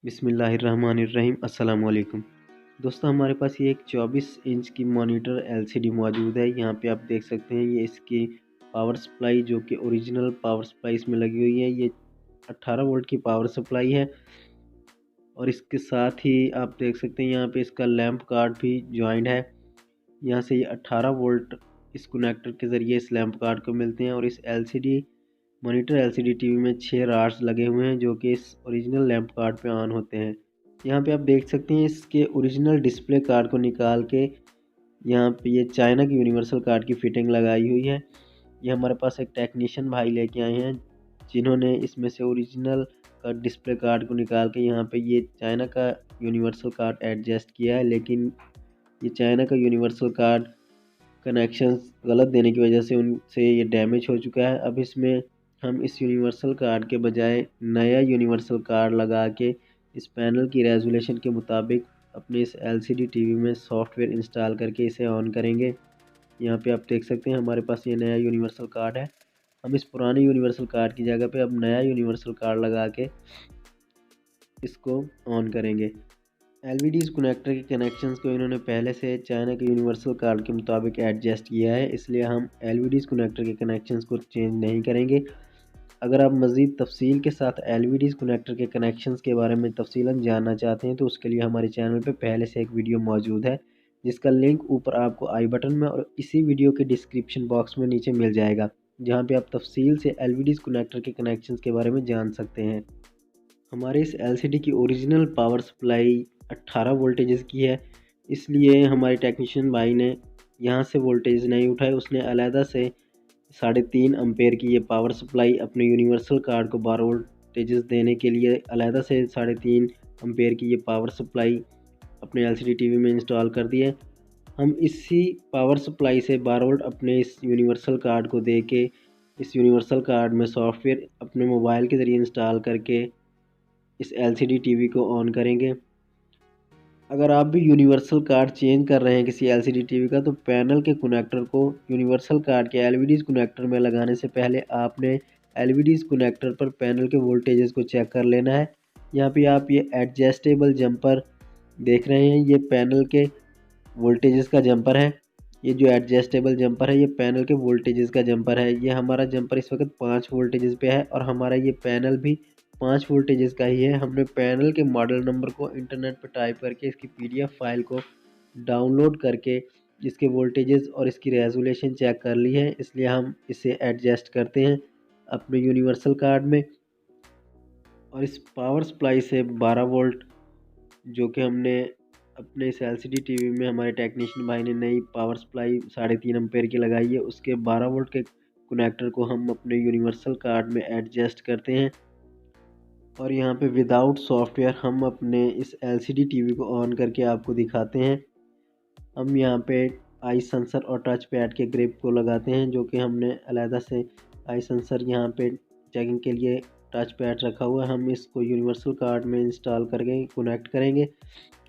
बिस्मिल्लाहिर्रहमानिर्रहीम अस्सलाम वालेकुम। दोस्तों हमारे पास ये एक 24 इंच की मॉनिटर एलसीडी मौजूद है। यहाँ पे आप देख सकते हैं ये इसकी पावर सप्लाई जो कि ओरिजिनल पावर सप्लाई इसमें लगी हुई है। ये 18 वोल्ट की पावर सप्लाई है और इसके साथ ही आप देख सकते हैं यहाँ पे इसका लैंप कार्ड भी ज्वाइंट है। यहाँ से ये 18 वोल्ट इस कनेक्टर के ज़रिए इस लैंप कार्ड को मिलते हैं और इस एलसीडी मॉनिटर एलसीडी टीवी में 6 रॉड्स लगे हुए हैं जो कि इस ओरिजिनल लैंप कार्ड पे ऑन होते हैं। यहाँ पे आप देख सकते हैं इसके ओरिजिनल डिस्प्ले कार्ड को निकाल के यहाँ पे ये चाइना की यूनिवर्सल कार्ड की फिटिंग लगाई हुई है। ये हमारे पास एक टेक्नीशियन भाई लेके आए हैं जिन्होंने इसमें से ओरिजिनल का डिस्प्ले कार्ड को निकाल के यहाँ पे ये चाइना का यूनिवर्सल कार्ड एडजस्ट किया है, लेकिन ये चाइना का यूनिवर्सल कार्ड कनेक्शंस गलत देने की वजह से उनसे ये डैमेज हो चुका है। अब इसमें हम इस यूनिवर्सल कार्ड के बजाय नया यूनिवर्सल कार्ड लगा के इस पैनल की रेजोल्यूशन के मुताबिक अपने इस एलसीडी टीवी में सॉफ्टवेयर इंस्टॉल करके इसे ऑन करेंगे। यहाँ पे आप देख सकते हैं हमारे पास ये नया यूनिवर्सल कार्ड है। हम इस पुराने यूनिवर्सल कार्ड की जगह पे अब नया यूनिवर्सल कार्ड लगा के इसको ऑन करेंगे। एलवीडीज़ कनेक्टर के कनेक्शंस को इन्होंने पहले से चाइना के यूनिवर्सल कार्ड के मुताबिक एडजस्ट किया है, इसलिए हम एलवीडीज़ कनेक्टर के कनेक्शंस को चेंज नहीं करेंगे। अगर आप मज़ीद तफसील के साथ एलवीडीज़ कनेक्टर के कनेक्शंस के बारे में तफसीलन जानना चाहते हैं तो उसके लिए हमारे चैनल पे पहले से एक वीडियो मौजूद है जिसका लिंक ऊपर आपको आई बटन में और इसी वीडियो के डिस्क्रिप्शन बॉक्स में नीचे मिल जाएगा, जहाँ पे आप तफसील से एलवीडीज़ कनेक्टर के कनेक्शंस के बारे में जान सकते हैं। हमारे इस एलसीडी की ओरिजिनल पावर सप्लाई 18 वोल्टेजेस की है, इसलिए हमारे टेक्नीशियन भाई ने यहाँ से वोल्टेज नहीं उठाए, उसने अलहदा से 3.5 एम्पेयर की ये पावर सप्लाई अपने यूनिवर्सल कार्ड को 12 वोल्टेजेस देने के लिए अलहदा से 3.5 एम्पेयर की ये पावर सप्लाई अपने एलसीडी टीवी में इंस्टॉल कर दी है। हम इसी पावर सप्लाई से 12 वोल्ट अपने इस यूनिवर्सल कार्ड को दे के इस यूनिवर्सल कार्ड में सॉफ्टवेयर अपने मोबाइल के ज़रिए इंस्टॉल करके इस एलसीडी टीवी को ऑन करेंगे। अगर आप भी यूनिवर्सल कार्ड चेंज कर रहे हैं किसी एलसीडी टीवी का तो पैनल के कनेक्टर को यूनिवर्सल कार्ड के एलवीडीज़ कनेक्टर में लगाने से पहले आपने एलवीडीज़ कनेक्टर पर पैनल के वोल्टेजेस को चेक कर लेना है। यहाँ पे आप ये एडजस्टेबल जंपर देख रहे हैं, ये पैनल के वोल्टेजेस का जंपर है। ये जो एडजस्टेबल जंपर है ये पैनल के वोल्टेजेस का जंपर है। ये हमारा जंपर इस वक्त 5 वोल्टेजेस पे है और हमारा ये पैनल भी 5 वोल्टेजेस का ही है। हमने पैनल के मॉडल नंबर को इंटरनेट पर टाइप करके इसकी पीडीएफ फाइल को डाउनलोड करके इसके वोल्टेजेस और इसकी रेजोल्यूशन चेक कर ली है, इसलिए हम इसे एडजस्ट करते हैं अपने यूनिवर्सल कार्ड में। और इस पावर सप्लाई से 12 वोल्ट जो कि हमने अपने इस एलसीडी टीवी में हमारे टेक्नीशियन भाई ने नई पावर सप्लाई 3.5 एम्पेयर की लगाई है, उसके 12 वोल्ट के कनेक्टर को हम अपने यूनिवर्सल कार्ड में एडजस्ट करते हैं और यहाँ पे विदाउट सॉफ्टवेयर हम अपने इस एलसीडी टीवी को ऑन करके आपको दिखाते हैं। हम यहाँ पे आई सेंसर और टच पैड के ग्रिप को लगाते हैं जो कि हमने अलहदा से आई सेंसर यहाँ पे चेकिंग के लिए टच पैड रखा हुआ है। हम इसको यूनिवर्सल कार्ड में इंस्टॉल करके कनेक्ट करेंगे।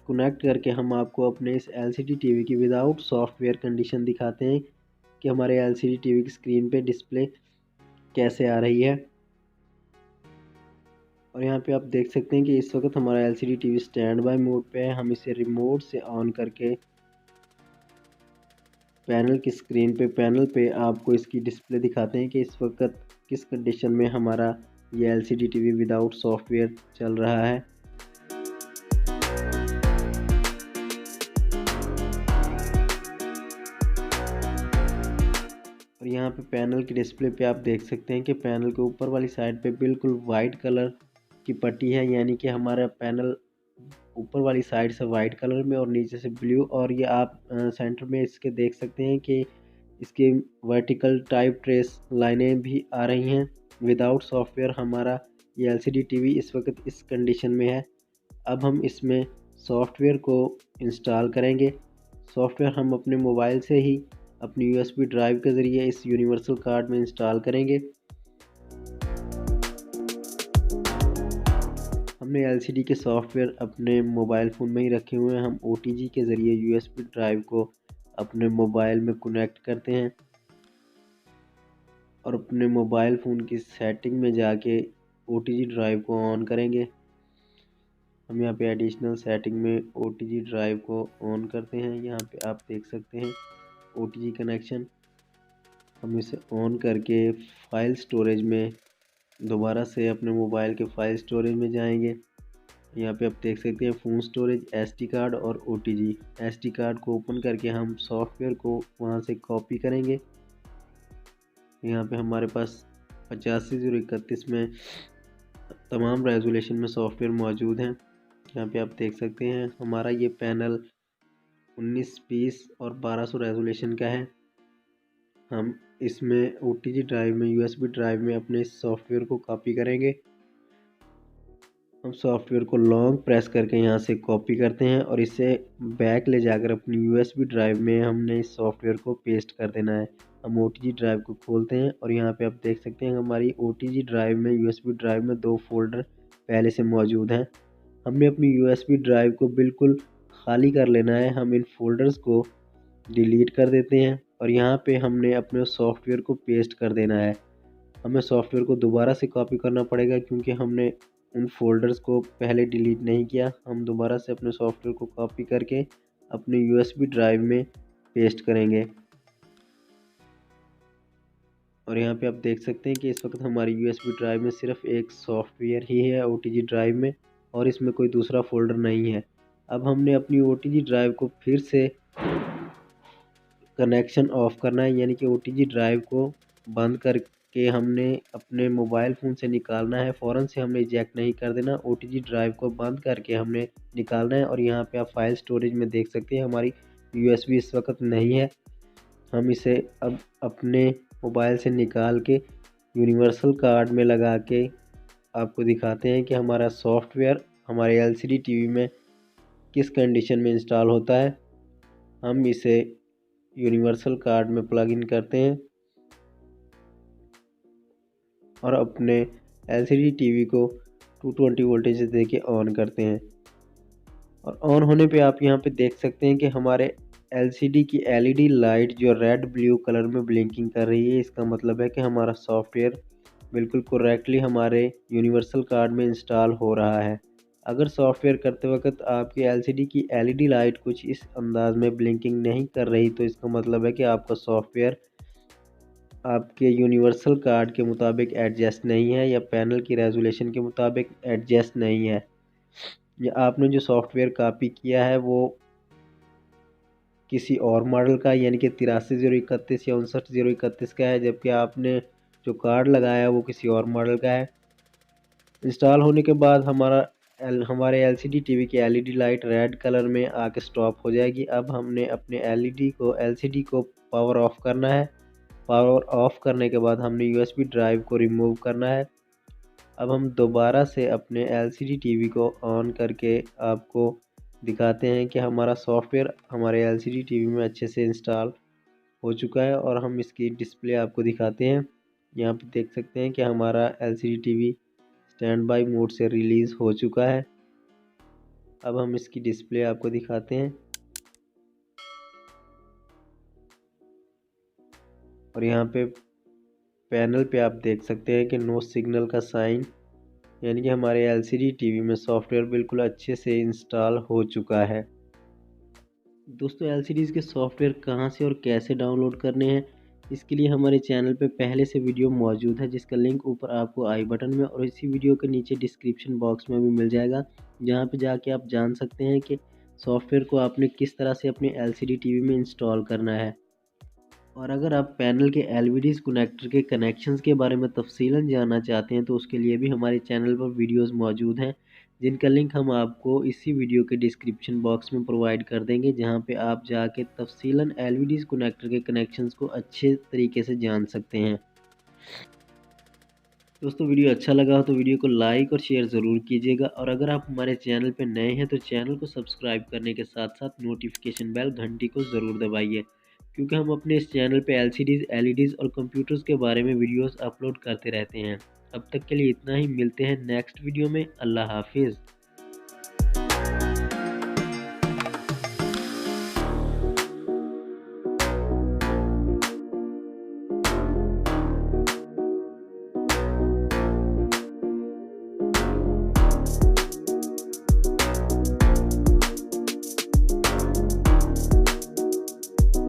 कनेक्ट करके हम आपको अपने इस एलसीडी टीवी की विदाउट सॉफ्टवेयर कंडीशन दिखाते हैं कि हमारे एलसीडी टीवी की स्क्रीन पे डिस्प्ले कैसे आ रही है। और यहाँ पे आप देख सकते हैं कि इस वक्त हमारा LCD TV stand by mode पे है। हम इसे रिमोट से ऑन करके पैनल की स्क्रीन पे पैनल पे आपको इसकी डिस्प्ले दिखाते हैं कि इस वक्त किस कंडीशन में हमारा ये एलसीडी टीवी विदाउट सॉफ्टवेयर चल रहा है। और यहाँ पे पैनल की डिस्प्ले पे आप देख सकते हैं कि पैनल के ऊपर वाली साइड पे बिल्कुल वाइट कलर की पट्टी है, यानी कि हमारा पैनल ऊपर वाली साइड से वाइट कलर में और नीचे से ब्लू। और ये आप सेंटर में इसके देख सकते हैं कि इसके वर्टिकल टाइप ट्रेस लाइनें भी आ रही हैं। विदाउट सॉफ्टवेयर हमारा ये एलसीडी टीवी इस वक्त इस कंडीशन में है। अब हम इसमें सॉफ्टवेयर को इंस्टॉल करेंगे। सॉफ्टवेयर हम अपने मोबाइल से ही अपनी यूएसबी ड्राइव के ज़रिए इस यूनिवर्सल कार्ड में इंस्टॉल करेंगे। हमने एलसीडी के सॉफ्टवेयर अपने मोबाइल फ़ोन में ही रखे हुए हैं। हम ओटीजी के ज़रिए यूएसबी ड्राइव को अपने मोबाइल में कनेक्ट करते हैं और अपने मोबाइल फ़ोन की सेटिंग में जाके ओटीजी ड्राइव को ऑन करेंगे। हम यहाँ पे एडिशनल सेटिंग में OTG ड्राइव को ऑन करते हैं। यहाँ पे आप देख सकते हैं OTG कनेक्शन। हम इसे ऑन करके फाइल स्टोरेज में दोबारा से अपने मोबाइल के फाइल स्टोरेज में जाएंगे। यहाँ पे आप देख सकते हैं फ़ोन स्टोरेज, SD कार्ड और OTG। SD कार्ड को ओपन करके हम सॉफ्टवेयर को वहाँ से कॉपी करेंगे। यहाँ पे हमारे पास 85/31 में तमाम रेजोल्यूशन में सॉफ्टवेयर मौजूद हैं। यहाँ पे आप देख सकते हैं हमारा ये पैनल 1920 और 1200 रेजोल्यूशन का है। हम इसमें OTG ड्राइव में USB ड्राइव में अपने सॉफ्टवेयर को कॉपी करेंगे। हम सॉफ्टवेयर को लॉन्ग प्रेस करके यहाँ से कॉपी करते हैं और इसे बैक ले जाकर अपनी USB ड्राइव में हमने इस सॉफ्टवेयर को पेस्ट कर देना है। हम OTG ड्राइव को खोलते हैं और यहाँ पे आप देख सकते हैं हमारी OTG ड्राइव में USB ड्राइव में 2 फोल्डर पहले से मौजूद हैं। हमने अपनी USB ड्राइव को बिल्कुल खाली कर लेना है। हम इन फोल्डर्स को डिलीट कर देते हैं और यहाँ पे हमने अपने सॉफ्टवेयर को पेस्ट कर देना है। हमें सॉफ्टवेयर को दोबारा से कॉपी करना पड़ेगा क्योंकि हमने उन फोल्डर्स को पहले डिलीट नहीं किया। हम दोबारा से अपने सॉफ्टवेयर को कॉपी करके अपने USB ड्राइव में पेस्ट करेंगे। और यहाँ पे आप देख सकते हैं कि इस वक्त हमारी USB ड्राइव में सिर्फ एक सॉफ्टवेयर ही है OTG ड्राइव में, और इसमें कोई दूसरा फोल्डर नहीं है। अब हमने अपनी OTG ड्राइव को फिर से कनेक्शन ऑफ करना है, यानी कि OTG ड्राइव को बंद करके हमने अपने मोबाइल फ़ोन से निकालना है। फ़ौरन से हमने इजेक्ट नहीं कर देना, OTG ड्राइव को बंद करके हमने निकालना है। और यहाँ पे आप फाइल स्टोरेज में देख सकते हैं हमारी USB इस वक्त नहीं है। हम इसे अब अपने मोबाइल से निकाल के यूनिवर्सल कार्ड में लगा के आपको दिखाते हैं कि हमारा सॉफ्टवेयर हमारे LCD TV में किस कंडीशन में इंस्टॉल होता है। हम इसे यूनिवर्सल कार्ड में प्लग इन करते हैं और अपने LCD TV को 220 वोल्टेज दे के ऑन करते हैं। और ऑन होने पे आप यहाँ पे देख सकते हैं कि हमारे LCD की LED लाइट जो रेड ब्लू कलर में ब्लिंकिंग कर रही है। इसका मतलब है कि हमारा सॉफ्टवेयर बिल्कुल करेक्टली हमारे यूनिवर्सल कार्ड में इंस्टॉल हो रहा है। अगर सॉफ्टवेयर करते वक्त आपकी LCD की LED लाइट कुछ इस अंदाज में ब्लिंकिंग नहीं कर रही तो इसका मतलब है कि आपका सॉफ्टवेयर आपके यूनिवर्सल कार्ड के मुताबिक एडजस्ट नहीं है या पैनल की रेजोल्यूशन के मुताबिक एडजस्ट नहीं है, या आपने जो सॉफ्टवेयर कॉपी किया है वो किसी और मॉडल का यानी कि 83/031 या 59/031 का है, जबकि आपने जो कार्ड लगाया है वो किसी और मॉडल का है। इंस्टॉल होने के बाद हमारे LCD TV की LED लाइट रेड कलर में आके स्टॉप हो जाएगी। अब हमने अपने LCD को पावर ऑफ करना है। पावर ऑफ करने के बाद हमने USB ड्राइव को रिमूव करना है। अब हम दोबारा से अपने LCD TV को ऑन करके आपको दिखाते हैं कि हमारा सॉफ्टवेयर हमारे LCD TV में अच्छे से इंस्टॉल हो चुका है और हम इसकी डिस्प्ले आपको दिखाते हैं। यहाँ पे देख सकते हैं कि हमारा LCD TV stand by mode से रिलीज़ हो चुका है। अब हम इसकी डिस्प्ले आपको दिखाते हैं और यहाँ पे पैनल पे आप देख सकते हैं कि नो सिग्नल का साइन, यानी कि हमारे LCD TV में सॉफ्टवेयर बिल्कुल अच्छे से इंस्टॉल हो चुका है। दोस्तों LCDs के सॉफ्टवेयर कहाँ से और कैसे डाउनलोड करने हैं, इसके लिए हमारे चैनल पे पहले से वीडियो मौजूद है जिसका लिंक ऊपर आपको आई बटन में और इसी वीडियो के नीचे डिस्क्रिप्शन बॉक्स में भी मिल जाएगा, जहाँ पे जाके आप जान सकते हैं कि सॉफ्टवेयर को आपने किस तरह से अपने LCD TV में इंस्टॉल करना है। और अगर आप पैनल के LVDs कनेक्टर के कनेक्शंस के बारे में तफसीलन जानना चाहते हैं तो उसके लिए भी हमारे चैनल पर वीडियोस मौजूद हैं, जिनका लिंक हम आपको इसी वीडियो के डिस्क्रिप्शन बॉक्स में प्रोवाइड कर देंगे, जहां पे आप जाके तफसीलन LVDs कनेक्टर के कनेक्शंस को अच्छे तरीके से जान सकते हैं। दोस्तों वीडियो अच्छा लगा हो तो वीडियो को लाइक और शेयर ज़रूर कीजिएगा, और अगर आप हमारे चैनल पर नए हैं तो चैनल को सब्सक्राइब करने के साथ साथ नोटिफिकेशन बेल घंटी को ज़रूर दबाइए, क्योंकि हम अपने इस चैनल पे LCDs, LEDs और कंप्यूटर्स के बारे में वीडियोस अपलोड करते रहते हैं। अब तक के लिए इतना ही, मिलते हैं नेक्स्ट वीडियो में। अल्लाह हाफिज़।